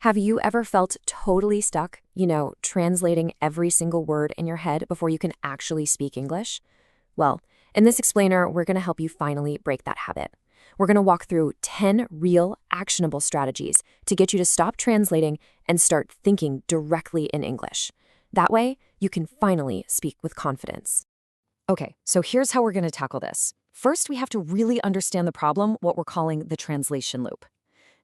Have you ever felt totally stuck, translating every single word in your head before you can actually speak English? Well, in this explainer, we're going to help you finally break that habit. We're going to walk through 10 real, actionable strategies to get you to stop translating and start thinking directly in English. That way, you can finally speak with confidence. Okay, so here's how we're going to tackle this. First, we have to really understand the problem, what we're calling the translation loop.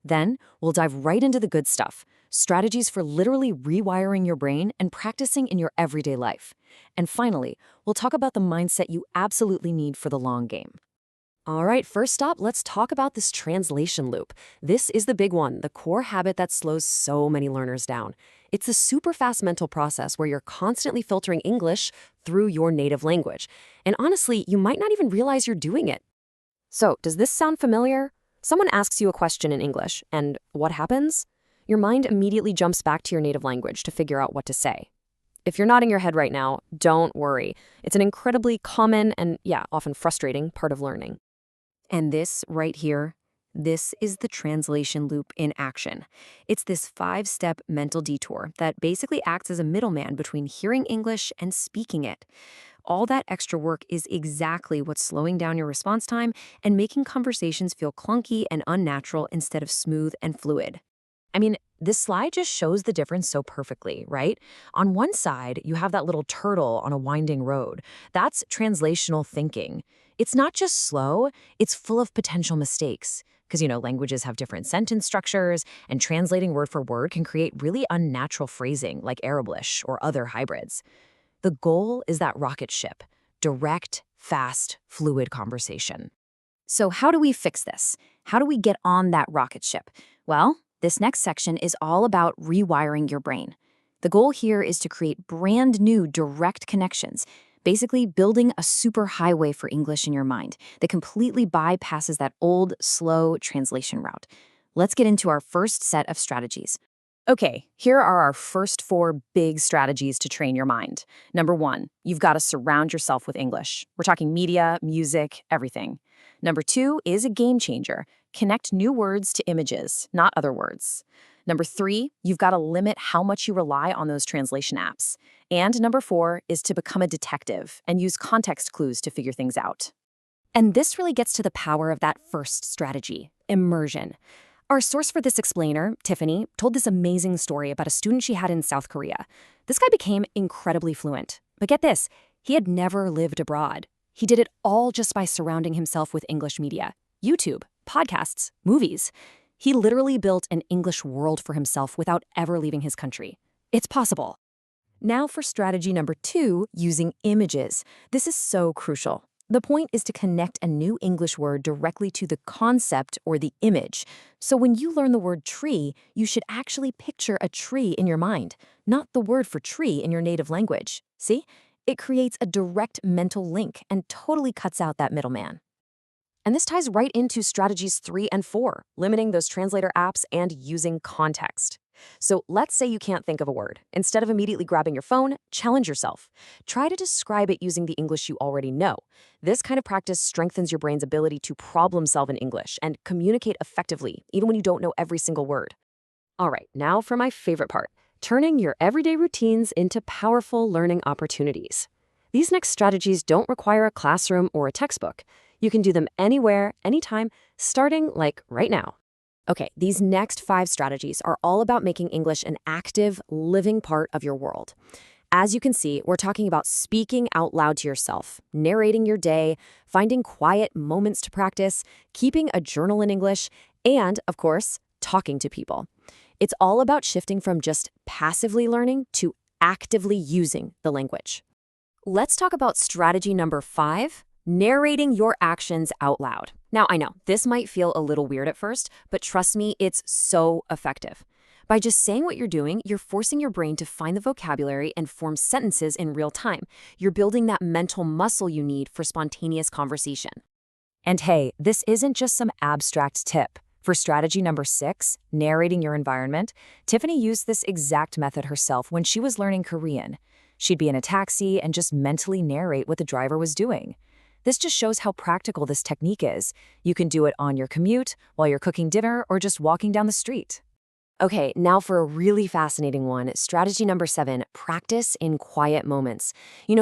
Then, we'll dive right into the good stuff, strategies for literally rewiring your brain and practicing in your everyday life. And finally, we'll talk about the mindset you absolutely need for the long game. All right, first up, let's talk about this translation loop. This is the big one, the core habit that slows so many learners down. It's a super fast mental process where you're constantly filtering English through your native language. And honestly, you might not even realize you're doing it. So, does this sound familiar? Someone asks you a question in English, and what happens? Your mind immediately jumps back to your native language to figure out what to say. If you're nodding your head right now, don't worry. It's an incredibly common and, often frustrating part of learning. And this right here, this is the translation loop in action. It's this 5-step mental detour that basically acts as a middleman between hearing English and speaking it. All that extra work is exactly what's slowing down your response time and making conversations feel clunky and unnatural instead of smooth and fluid. I mean, this slide just shows the difference so perfectly, right? On one side, you have that little turtle on a winding road. That's translational thinking. It's not just slow, it's full of potential mistakes. Because, languages have different sentence structures, and translating word for word can create really unnatural phrasing like Arablish or other hybrids. The goal is that rocket ship, direct, fast, fluid conversation. So how do we fix this? How do we get on that rocket ship? Well, this next section is all about rewiring your brain. The goal here is to create brand new direct connections, basically building a super highway for English in your mind that completely bypasses that old, slow translation route. Let's get into our first set of strategies. Okay, here are our first 4 big strategies to train your mind. Number 1, you've got to surround yourself with English. We're talking media, music, everything. Number 2 is a game changer. Connect new words to images, not other words. Number 3, you've got to limit how much you rely on those translation apps. And number 4 is to become a detective and use context clues to figure things out. And this really gets to the power of that first strategy, immersion. Our source for this explainer, Tiffany, told this amazing story about a student she had in South Korea. This guy became incredibly fluent. But get this, he had never lived abroad. He did it all just by surrounding himself with English media, YouTube, podcasts, movies. He literally built an English world for himself without ever leaving his country. It's possible. Now for strategy number 2, using images. This is so crucial. The point is to connect a new English word directly to the concept or the image. So when you learn the word tree, you should actually picture a tree in your mind, not the word for tree in your native language. See? It creates a direct mental link and totally cuts out that middleman. And this ties right into strategies 3 and 4, limiting those translator apps and using context. So let's say you can't think of a word. Instead of immediately grabbing your phone, challenge yourself. Try to describe it using the English you already know. This kind of practice strengthens your brain's ability to problem solve in English and communicate effectively, even when you don't know every single word. All right, now for my favorite part, turning your everyday routines into powerful learning opportunities. These next strategies don't require a classroom or a textbook. You can do them anywhere, anytime, starting right now. Okay, these next 5 strategies are all about making English an active, living part of your world. As you can see, we're talking about speaking out loud to yourself, narrating your day, finding quiet moments to practice, keeping a journal in English, and, of course, talking to people. It's all about shifting from just passively learning to actively using the language. Let's talk about strategy number 5, narrating your actions out loud. Now, I know this might feel a little weird at first, but trust me, it's so effective. By just saying what you're doing, you're forcing your brain to find the vocabulary and form sentences in real time. You're building that mental muscle you need for spontaneous conversation. And hey, this isn't just some abstract tip. For strategy number 6, narrating your environment, Tiffany used this exact method herself when she was learning Korean. She'd be in a taxi and just mentally narrate what the driver was doing. This just shows how practical this technique is. You can do it on your commute, while you're cooking dinner, or just walking down the street. Okay, now for a really fascinating one. Strategy number 7, practice in quiet moments.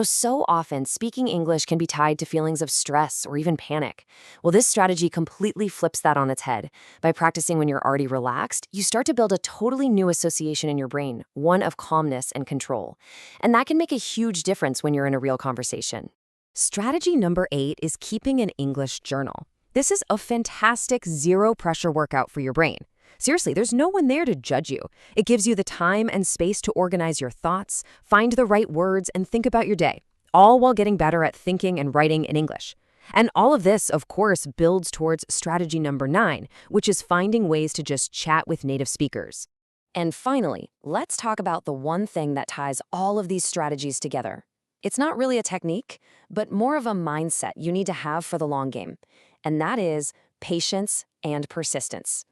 So often speaking English can be tied to feelings of stress or even panic. Well, this strategy completely flips that on its head. By practicing when you're already relaxed, you start to build a totally new association in your brain, one of calmness and control. And that can make a huge difference when you're in a real conversation. Strategy number 8 is keeping an English journal. This is a fantastic zero pressure workout for your brain. Seriously, there's no one there to judge you. It gives you the time and space to organize your thoughts, find the right words, and think about your day, all while getting better at thinking and writing in English. And all of this, of course, builds towards strategy number 9, which is finding ways to just chat with native speakers. And finally, let's talk about the one thing that ties all of these strategies together. It's not really a technique, but more of a mindset you need to have for the long game. And that is patience and persistence.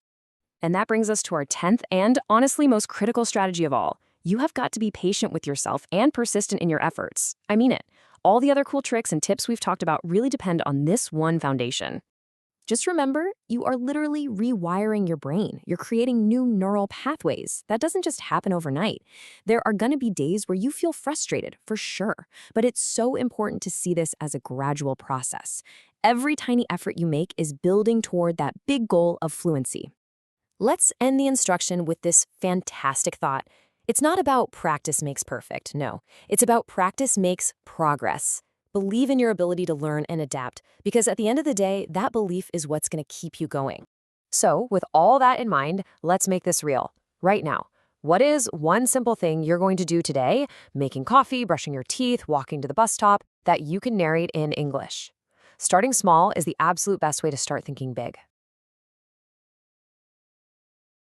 And that brings us to our 10th and honestly most critical strategy of all. You have got to be patient with yourself and persistent in your efforts. I mean it. All the other cool tricks and tips we've talked about really depend on this one foundation. Just remember, you are literally rewiring your brain. You're creating new neural pathways. That doesn't just happen overnight. There are going to be days where you feel frustrated, for sure. But it's so important to see this as a gradual process. Every tiny effort you make is building toward that big goal of fluency. Let's end the instruction with this fantastic thought. It's not about practice makes perfect, no. It's about practice makes progress. Believe in your ability to learn and adapt, because at the end of the day, that belief is what's going to keep you going. So, with all that in mind, let's make this real. Right now, what is one simple thing you're going to do today, making coffee, brushing your teeth, walking to the bus stop, that you can narrate in English? Starting small is the absolute best way to start thinking big.